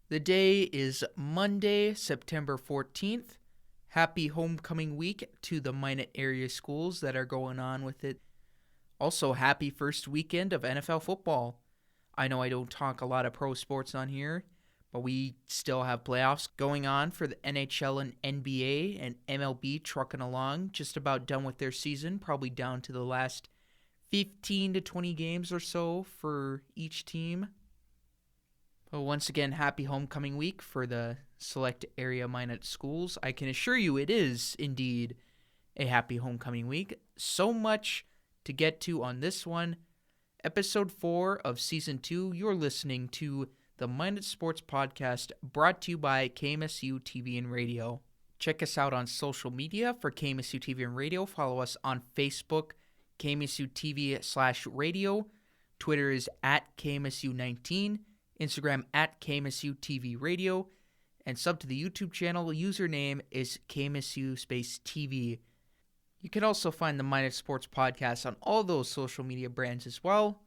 The day is Monday, September 14th. Happy homecoming week to the Minot area schools that are going on with it. Also, happy first weekend of NFL football. I know I don't talk a lot of pro sports on here, but we still have playoffs going on for the NHL and NBA, and MLB trucking along, just about done with their season, probably down to the last 15 to 20 games or so for each team. Well, once again, happy homecoming week for the select area Minot schools. I can assure you it is indeed a happy homecoming week. So much to get to on this one. Episode 4 of Season 2, you're listening to the Minot Sports Podcast, brought to you by KMSU TV and Radio. Check us out on social media for KMSU TV and Radio. Follow us on Facebook, KMSU TV/radio. Twitter is at KMSU19. Instagram at KMSU TV Radio, and sub to the YouTube channel. Username is KMSU TV. You can also find the Minot Sports Podcast on all those social media brands as well.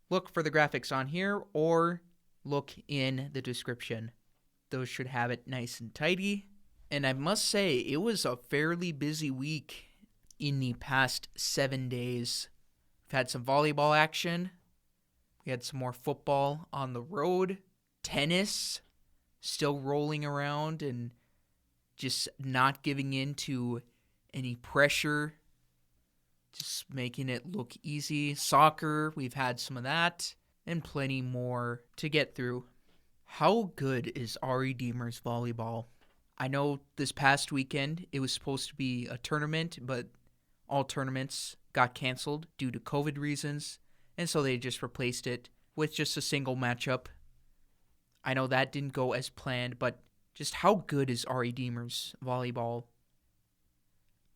Look for the graphics on here or look in the description. Those should have it nice and tidy. And I must say, it was a fairly busy week in the past 7 days. We've had some volleyball action. We had some more football on the road, tennis, still rolling around and just not giving in to any pressure, just making it look easy. Soccer, we've had some of that, and plenty more to get through. How good is RE Deemers volleyball? I know this past weekend it was supposed to be a tournament, but all tournaments got canceled due to COVID reasons. And so they just replaced it with just a single matchup. I know that didn't go as planned, but just how good is RE Deemers volleyball?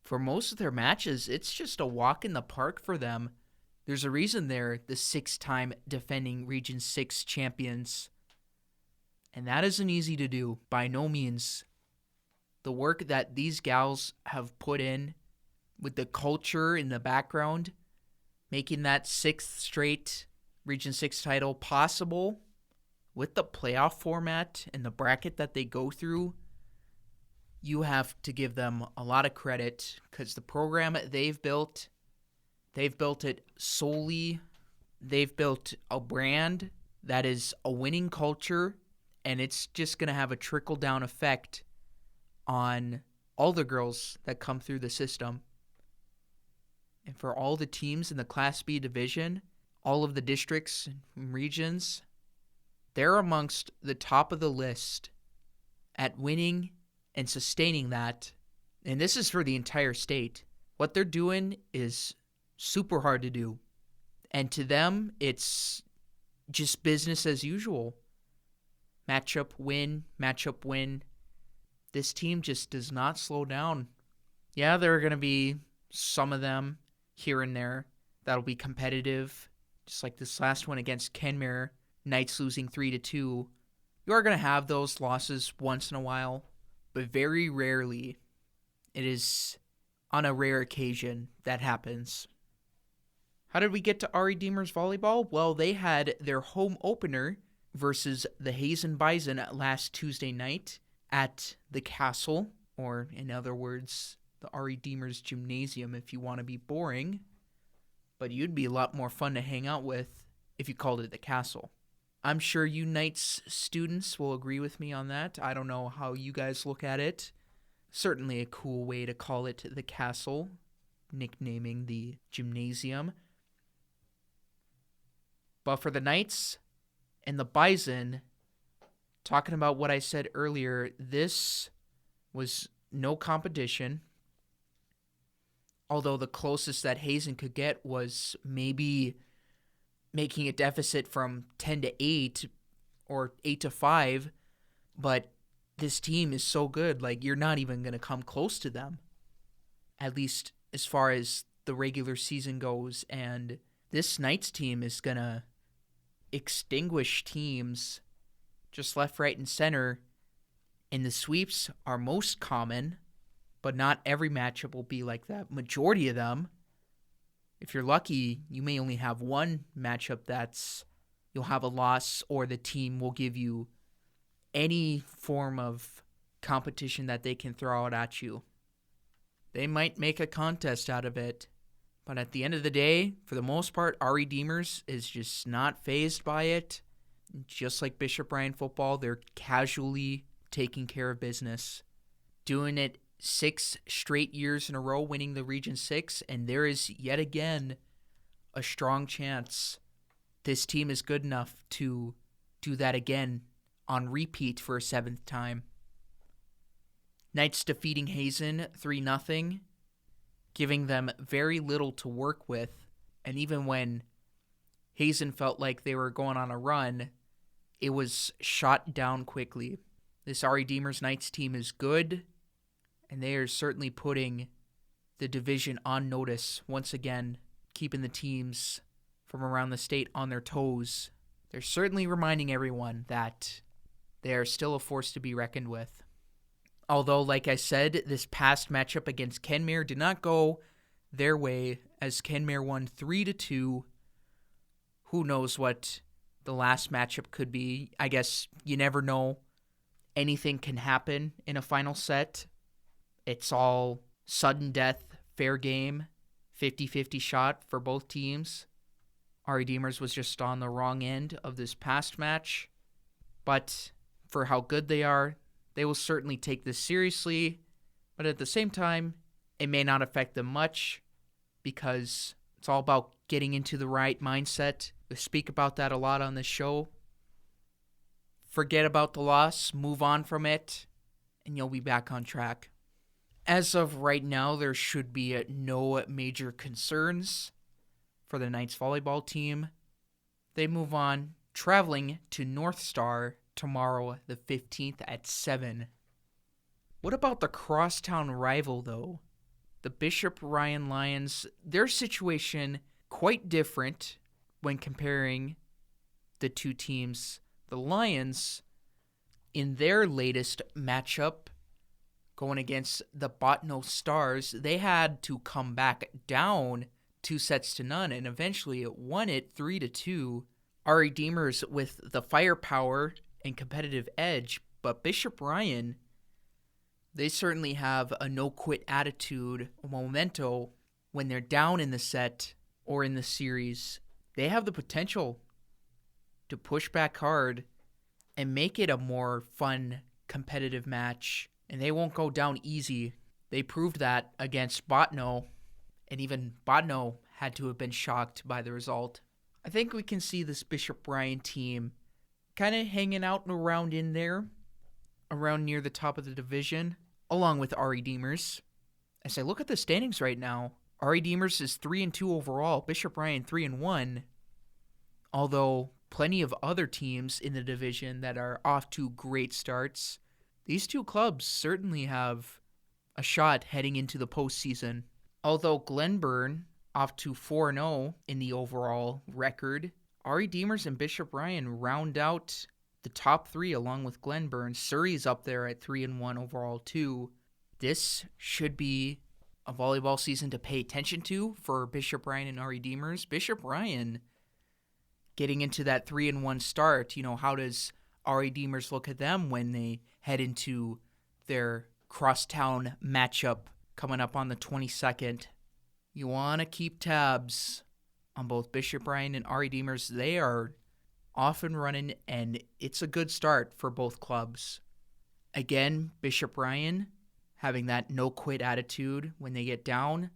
For most of their matches, it's just a walk in the park for them. There's a reason they're the 6-time defending Region 6 champions. And that isn't easy to do, by no means. The work that these gals have put in with the culture in the background, making that 6th straight Region 6 title possible with the playoff format and the bracket that they go through, you have to give them a lot of credit because the program they've built it solely. They've built a brand that is a winning culture, and it's just going to have a trickle-down effect on all the girls that come through the system. And for all the teams in the Class B division, all of the districts and regions, they're amongst the top of the list at winning and sustaining that. And this is for the entire state. What they're doing is super hard to do. And to them, it's just business as usual. Matchup win, matchup win. This team just does not slow down. Yeah, there are going to be some of them here and there that'll be competitive, just like this last one against Kenmare, Knights losing 3-2. You are going to have those losses once in a while, but very rarely. It is on a rare occasion that happens. How did we get to RE Deemers volleyball? Well, they had their home opener versus the Hazen Bison last Tuesday night at the Castle, or in other words, the RE Deemers Gymnasium if you want to be boring, but you'd be a lot more fun to hang out with if you called it the Castle. I'm sure you Knights students will agree with me on that. I don't know how you guys look at it. Certainly a cool way to call it the Castle, nicknaming the gymnasium. But for the Knights and the Bison, talking about what I said earlier, this was no competition. Although the closest that Hazen could get was maybe making a deficit from 10-8 or 8-5. But this team is so good, like you're not even going to come close to them. At least as far as the regular season goes. And this Knights team is going to extinguish teams just left, right, and center. And the sweeps are most common, but not every matchup will be like that. Majority of them, if you're lucky, you may only have one matchup you'll have a loss, or the team will give you any form of competition that they can throw out at you. They might make a contest out of it, but at the end of the day, for the most part, our Redeemers is just not fazed by it. Just like Bishop Ryan football, they're casually taking care of business, doing it 6 straight years in a row, winning the Region 6, and there is yet again a strong chance this team is good enough to do that again on repeat for a 7th time. Knights defeating Hazen 3-0, giving them very little to work with, and even when Hazen felt like they were going on a run, it was shot down quickly. This RE Deemers Knights team is good, and they are certainly putting the division on notice once again, keeping the teams from around the state on their toes. They're certainly reminding everyone that they are still a force to be reckoned with. Although, like I said, this past matchup against Kenmare did not go their way, as Kenmare won 3-2. Who knows what the last matchup could be? I guess you never know. Anything can happen in a final set. It's all sudden death, fair game, 50-50 shot for both teams. Our Redeemers was just on the wrong end of this past match. But for how good they are, they will certainly take this seriously. But at the same time, it may not affect them much because it's all about getting into the right mindset. We speak about that a lot on this show. Forget about the loss, move on from it, and you'll be back on track. As of right now, there should be no major concerns for the Knights volleyball team. They move on, traveling to North Star tomorrow, the 15th at 7. What about the crosstown rival, though? The Bishop Ryan Lions, their situation quite different when comparing the two teams. The Lions, in their latest matchup, going against the Botno Stars, they had to come back down 2-0 and eventually won it 3-2. Our Redeemers with the firepower and competitive edge, but Bishop Ryan, they certainly have a no-quit attitude, a memento when they're down in the set or in the series. They have the potential to push back hard and make it a more fun, competitive match, and they won't go down easy. They proved that against Botno, and even Botno had to have been shocked by the result. I think we can see this Bishop Ryan team kind of hanging out and around in there, around near the top of the division, along with our Redeemers. As I look at the standings right now, our Redeemers is 3-2 overall, Bishop Ryan 3-1, although plenty of other teams in the division that are off to great starts. These two clubs certainly have a shot heading into the postseason. Although Glenburn off to 4-0 in the overall record, our Redeemers and Bishop Ryan round out the top 3 along with Glenburn. Surrey's up there at 3-1 overall too. This should be a volleyball season to pay attention to for Bishop Ryan and our Redeemers. Bishop Ryan getting into that 3-1 start. How does our Redeemers look at them when they head into their crosstown matchup coming up on the 22nd? You want to keep tabs on both Bishop Ryan and our Redeemers. They are off and running, and it's a good start for both clubs. Again, Bishop Ryan having that no-quit attitude when they get down.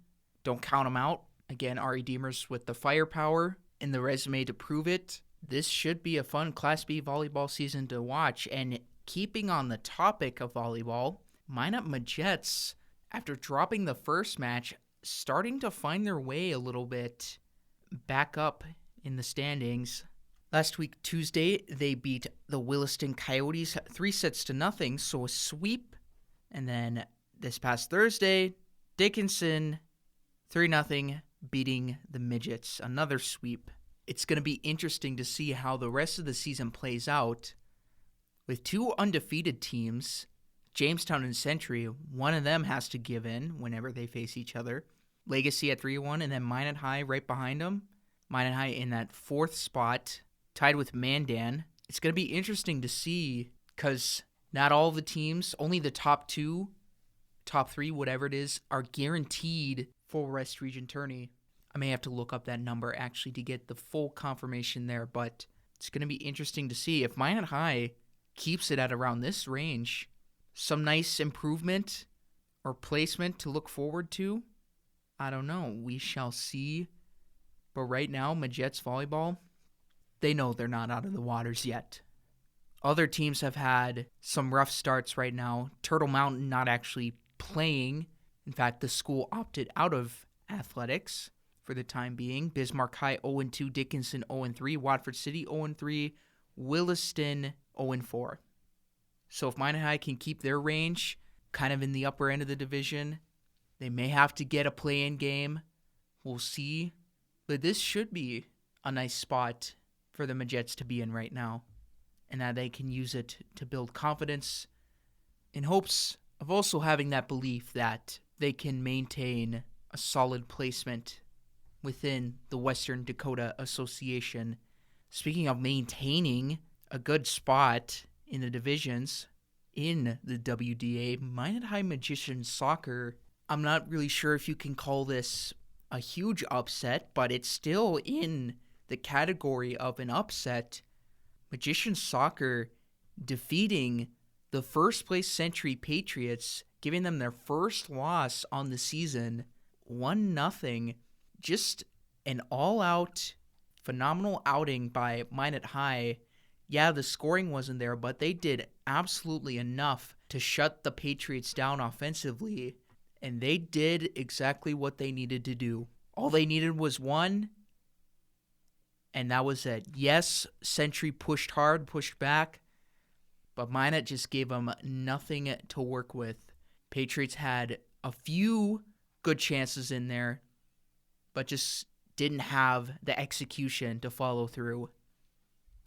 Don't count them out. Again, our Redeemers with the firepower and the resume to prove it. This should be a fun Class B volleyball season to watch. And keeping on the topic of volleyball, Minot Majets, after dropping the first match, starting to find their way a little bit back up in the standings. Last week, Tuesday, they beat the Williston Coyotes 3-0, so a sweep. And then this past Thursday, Dickinson 3-0, beating the Midgets, another sweep. It's going to be interesting to see how the rest of the season plays out. With 2 undefeated teams, Jamestown and Century, one of them has to give in whenever they face each other. Legacy at 3-1, and then Minot High right behind them. Minot High in that 4th spot, tied with Mandan. It's going to be interesting to see because not all the teams, only the top 2, top 3, whatever it is, are guaranteed full West Region tourney. I may have to look up that number actually to get the full confirmation there, but it's going to be interesting to see if Minot High keeps it at around this range. Some nice improvement or placement to look forward to. I don't know. We shall see. But right now, Majets Volleyball, they know they're not out of the waters yet. Other teams have had some rough starts right now. Turtle Mountain not actually playing. In fact, the school opted out of athletics for the time being. Bismarck High 0-2, Dickinson 0-3, Watford City 0-3, Williston 0-4. So if Minot High can keep their range kind of in the upper end of the division, they may have to get a play-in game. We'll see. But this should be a nice spot for the Majets to be in right now, and that they can use it to build confidence in hopes of also having that belief that they can maintain a solid placement within the Western Dakota Association. Speaking of maintaining a good spot in the divisions in the WDA, Minot High Magicians Soccer, I'm not really sure if you can call this a huge upset, but it's still in the category of an upset. Magicians Soccer defeating the first place Century Patriots, giving them their first loss on the season, 1-0. Just an all-out phenomenal outing by Minot High. Yeah, the scoring wasn't there, but they did absolutely enough to shut the Patriots down offensively, and they did exactly what they needed to do. All they needed was one, and that was it. Yes, Century pushed hard, pushed back, but Minot just gave them nothing to work with. Patriots had a few good chances in there, but just didn't have the execution to follow through.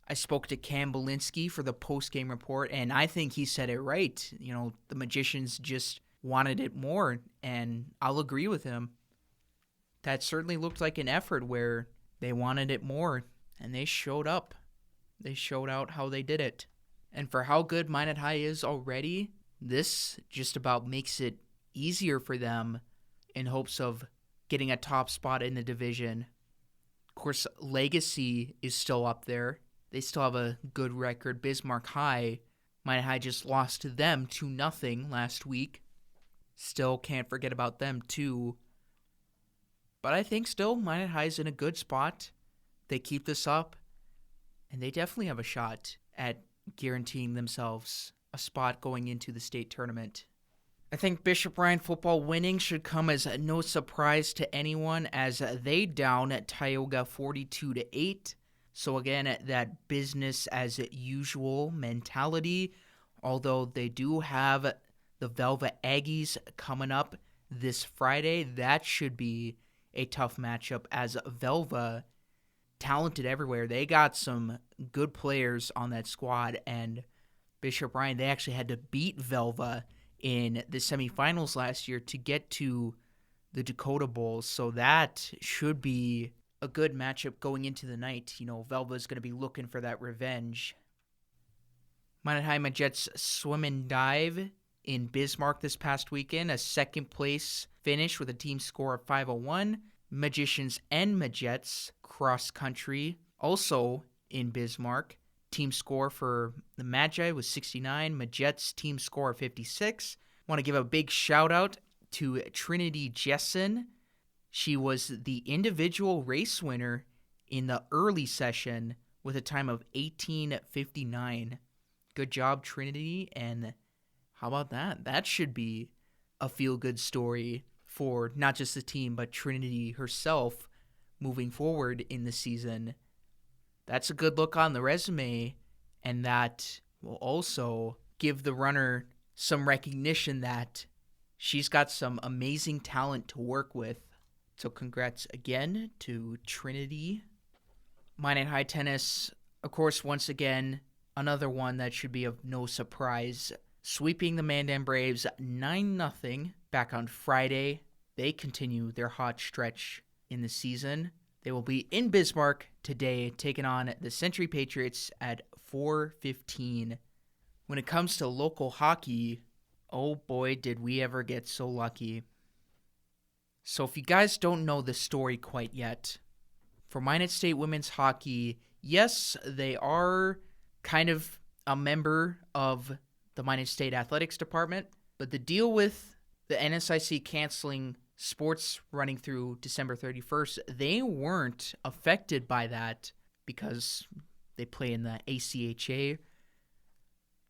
I spoke to Cam Belinsky for the post-game report, and I think he said it right. You know, the Magicians just wanted it more, and I'll agree with him. That certainly looked like an effort where they wanted it more, and they showed up. They showed out how they did it. And for how good Minot High is already, this just about makes it easier for them in hopes of getting a top spot in the division. Of course, Legacy is still up there. They still have a good record. Bismarck High, Minot High just lost to them 2-0 last week. Still can't forget about them too. But I think still Minot High's in a good spot. They keep this up, and they definitely have a shot at guaranteeing themselves a spot going into the state tournament. I think Bishop Ryan football winning should come as no surprise to anyone as they down at Tioga 42-8. So again, that business as usual mentality, although they do have the Velva Aggies coming up this Friday. That should be a tough matchup as Velva, talented everywhere. They got some good players on that squad, and Bishop Ryan, they actually had to beat Velva in the semifinals last year to get to the Dakota Bowl, so that should be a good matchup going into the night. You know, Velva's going to be looking for that revenge. Minot High Majets swim and dive in Bismarck this past weekend, a second place finish with a team score of 501. Magicians and Majets cross country also in Bismarck. Team score for the Magi was 69. Majets team score of 56. Want to give a big shout out to Trinity Jessen. She was the individual race winner in the early session with a time of 18:59. Good job, Trinity. And how about that? That should be a feel-good story for not just the team, but Trinity herself moving forward in the season. That's a good look on the resume, and that will also give the runner some recognition that she's got some amazing talent to work with. So congrats again to Trinity. Minot High Tennis, of course, once again, another one that should be of no surprise. Sweeping the Mandan Braves 9-0 back on Friday. They continue their hot stretch in the season. They will be in Bismarck today, taking on the Century Patriots at 4:15 When it comes to local hockey, oh boy, did we ever get so lucky. So if you guys don't know the story quite yet, for Minot State women's hockey, yes, they are kind of a member of the Minot State Athletics Department, but the deal with the NSIC canceling sports running through December 31st, they weren't affected by that because they play in the ACHA.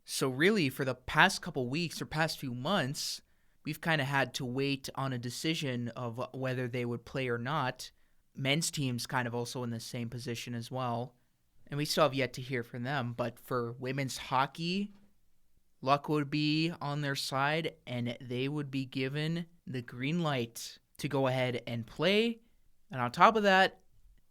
So really, for the past couple weeks or past few months, we've kind of had to wait on a decision of whether they would play or not. Men's team's kind of also in the same position as well, and we still have yet to hear from them. But for women's hockey, luck would be on their side, and they would be given the green light to go ahead and play. And on top of that,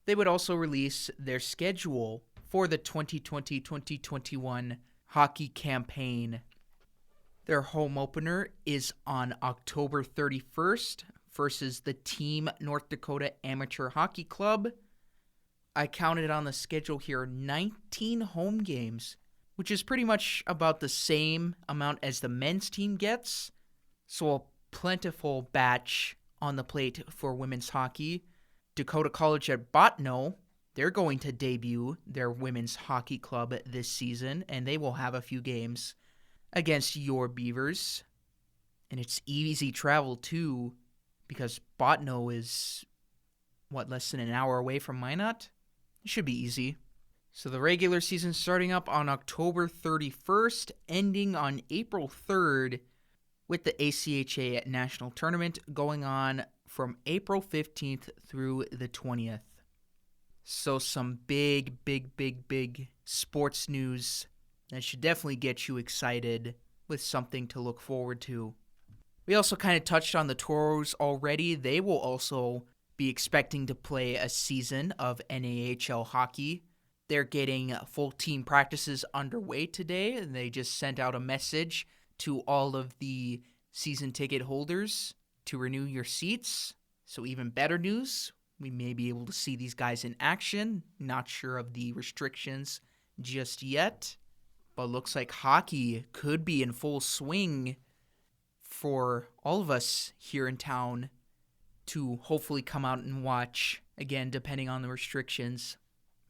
they would also release their schedule for the 2020-2021 hockey campaign. Their home opener is on October 31st versus the Team North Dakota Amateur Hockey Club. I counted on the schedule here 19 home games, which is pretty much about the same amount as the men's team gets. So a plentiful batch on the plate for women's hockey. Dakota College at Botno, they're going to debut their women's hockey club this season, and they will have a few games against your Beavers. And it's easy travel, too, because Botno is, less than an hour away from Minot? It should be easy. So the regular season starting up on October 31st, ending on April 3rd, with the ACHA National Tournament going on from April 15th through the 20th. So some big sports news that should definitely get you excited with something to look forward to. We also kind of touched on the Toros already. They will also be expecting to play a season of NAHL hockey. They're getting full team practices underway today, and they just sent out a message to all of the season ticket holders to renew your seats. So even better news, we may be able to see these guys in action. Not sure of the restrictions just yet, but looks like hockey could be in full swing for all of us here in town to hopefully come out and watch, again, depending on the restrictions.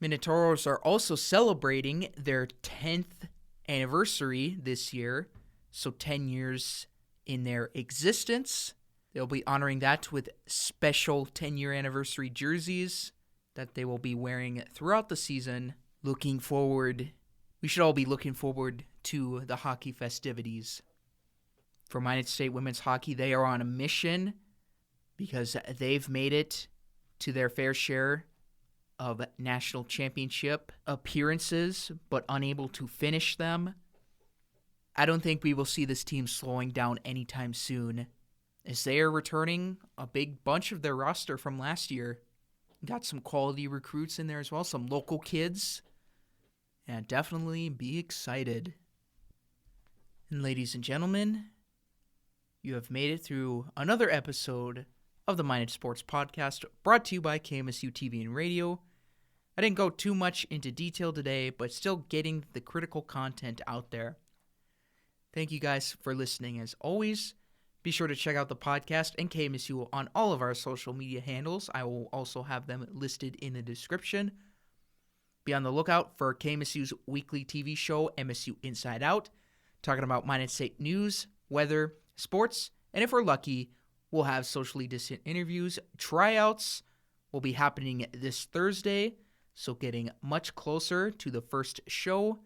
Minotauros are also celebrating their 10th anniversary this year, so 10 years in their existence. They'll be honoring that with special 10-year anniversary jerseys that they will be wearing throughout the season. We should all be looking forward to the hockey festivities. For Minot State women's hockey, they are on a mission because they've made it to their fair share of national championship appearances, but unable to finish them. I don't think we will see this team slowing down anytime soon, as they are returning a big bunch of their roster from last year. Got some quality recruits in there as well, some local kids. And definitely be excited. And ladies and gentlemen, you have made it through another episode of the Minot Sports Podcast, brought to you by KMSU TV and Radio. I didn't go too much into detail today, but still getting the critical content out there. Thank you guys for listening as always. Be sure to check out the podcast and KMSU on all of our social media handles. I will also have them listed in the description. Be on the lookout for KMSU's weekly TV show, MSU Inside Out, talking about Minot State news, weather, sports, and if we're lucky, we'll have socially distant interviews. Tryouts will be happening this Thursday, so getting much closer to the first show.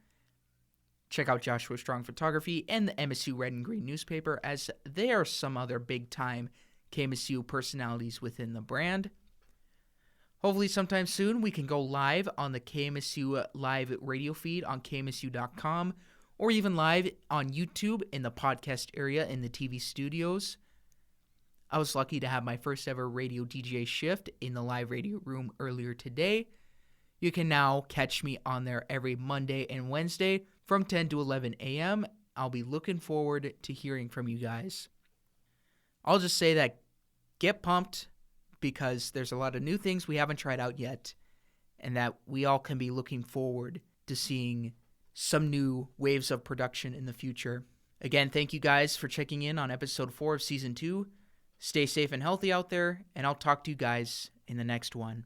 Check out Joshua Strong Photography and the MSU Red and Green newspaper, as they are some other big-time KMSU personalities within the brand. Hopefully sometime soon we can go live on the KMSU live radio feed on KMSU.com, or even live on YouTube in the podcast area in the TV studios. I was lucky to have my first ever radio DJ shift in the live radio room earlier today. You can now catch me on there every Monday and Wednesday from 10 to 11 a.m. I'll be looking forward to hearing from you guys. I'll just say that get pumped, because there's a lot of new things we haven't tried out yet, and that we all can be looking forward to seeing some new waves of production in the future. Again, thank you guys for checking in on episode 4 of season 2. Stay safe and healthy out there, and I'll talk to you guys in the next one.